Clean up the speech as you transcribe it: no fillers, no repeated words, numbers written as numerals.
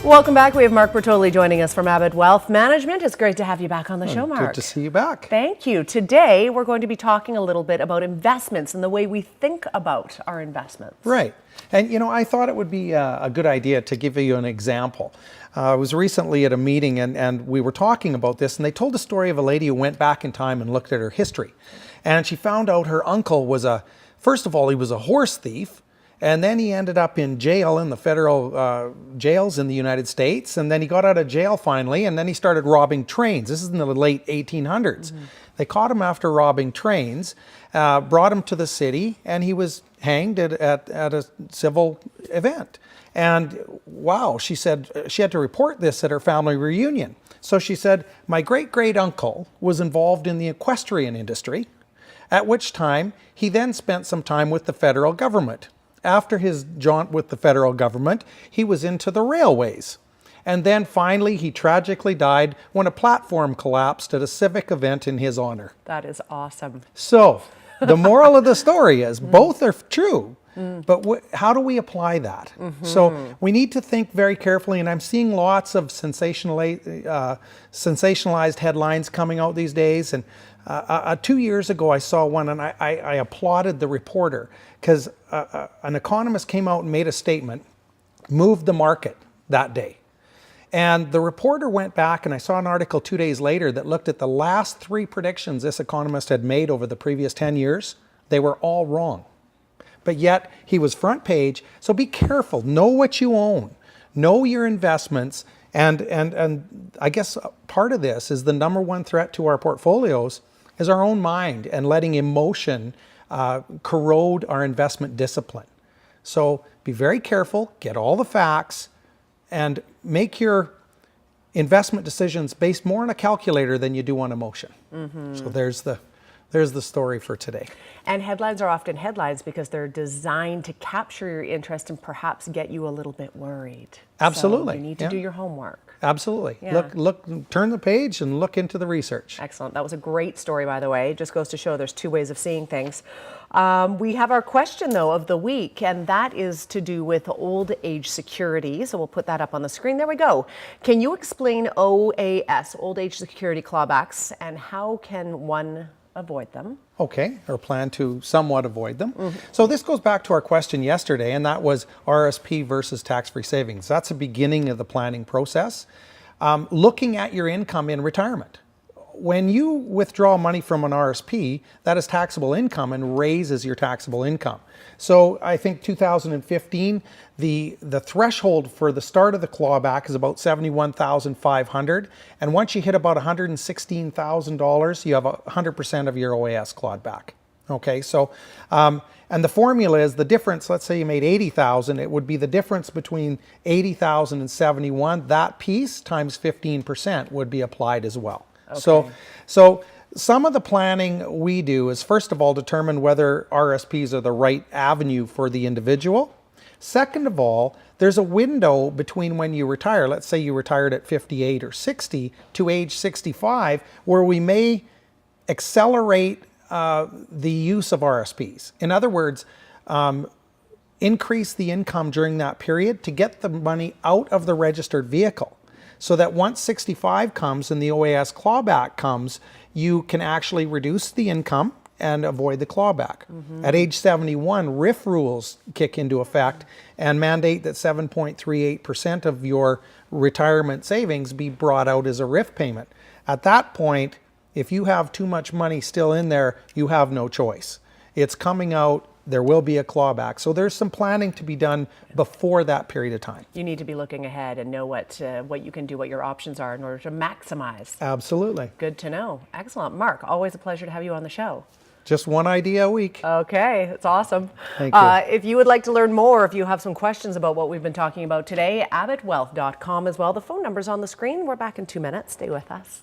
Welcome back. We have Mark Bertoli joining us from Abbott Wealth Management. It's great to have you back on the show, Mark. Good to see you back. Thank you. Today, we're going to be talking a little bit about investments and the way we think about our investments. Right. And, you know, I thought it would be a good idea to give you an example. I was recently at a meeting and we were talking about this, and they told a story of a lady who went back in time and looked at her history. And she found out her uncle was first of all, he was a horse thief. And then he ended up in jail in the federal jails in the United States. And then he got out of jail finally, and then he started robbing trains. This is in the late 1800s. Mm-hmm. They caught him after robbing trains, brought him to the city, and he was hanged at a civil event. And wow, she said she had to report this at her family reunion. So she said, my great-great-uncle was involved in the equestrian industry, at which time he then spent some time with the federal government. After his jaunt with the federal government, he was into the railways. And then finally, he tragically died when a platform collapsed at a civic event in his honor. That is awesome. So the moral of the story is both are true, but how do we apply that? Mm-hmm. So we need to think very carefully, and I'm seeing lots of sensationalized headlines coming out these days. And 2 years ago, I saw one, and I applauded the reporter because an economist came out and made a statement, moved the market that day. And the reporter went back, and I saw an article 2 days later that looked at the last 3 predictions this economist had made over the previous 10 years. They were all wrong. But yet, he was front page. So be careful. Know what you own. Know your investments. And I guess part of this is the number one threat to our portfolios is our own mind and letting emotion corrode our investment discipline. So be very careful, get all the facts, and make your investment decisions based more on a calculator than you do on emotion. Mm-hmm. So there's the story for today. And headlines are often headlines because they're designed to capture your interest and perhaps get you a little bit worried. Absolutely. So you need to do your homework. Absolutely. Yeah. Look, turn the page and look into the research. Excellent. That was a great story, by the way. It just goes to show there's 2 ways of seeing things. We have our question, though, of the week, and that is to do with old age security. So we'll put that up on the screen. There we go. Can you explain OAS, old age security clawbacks, and how can one avoid them? Okay, or plan to somewhat avoid them. Mm-hmm. So this goes back to our question yesterday, and that was RSP versus tax-free savings. That's the beginning of the planning process. Looking at your income in retirement. When you withdraw money from an RSP, that is taxable income and raises your taxable income. So I think 2015, the threshold for the start of the clawback is about $71,500, and once you hit about $116,000, you have 100% of your OAS clawed back. Okay, so and the formula is the difference. Let's say you made $80,000, it would be the difference between $80,000 and $71,000. That piece times 15% would be applied as well. Okay. So some of the planning we do is, first of all, determine whether RSPs are the right avenue for the individual. Second of all, there's a window between when you retire. Let's say you retired at 58 or 60 to age 65, where we may accelerate the use of RSPs. In other words, increase the income during that period to get the money out of the registered vehicle, so that once 65 comes and the OAS clawback comes, you can actually reduce the income and avoid the clawback. Mm-hmm. At age 71, RIF rules kick into effect and mandate that 7.38% of your retirement savings be brought out as a RIF payment. At that point, if you have too much money still in there, you have no choice. It's coming out. There will be a clawback. So there's some planning to be done before that period of time. You need to be looking ahead and know what you can do, what your options are in order to maximize. Absolutely. Good to know. Excellent. Mark, always a pleasure to have you on the show. Just one idea a week. Okay, that's awesome. Thank you. If you would like to learn more, if you have some questions about what we've been talking about today, abbottwealth.com as well. The phone number's on the screen. We're back in 2 minutes. Stay with us.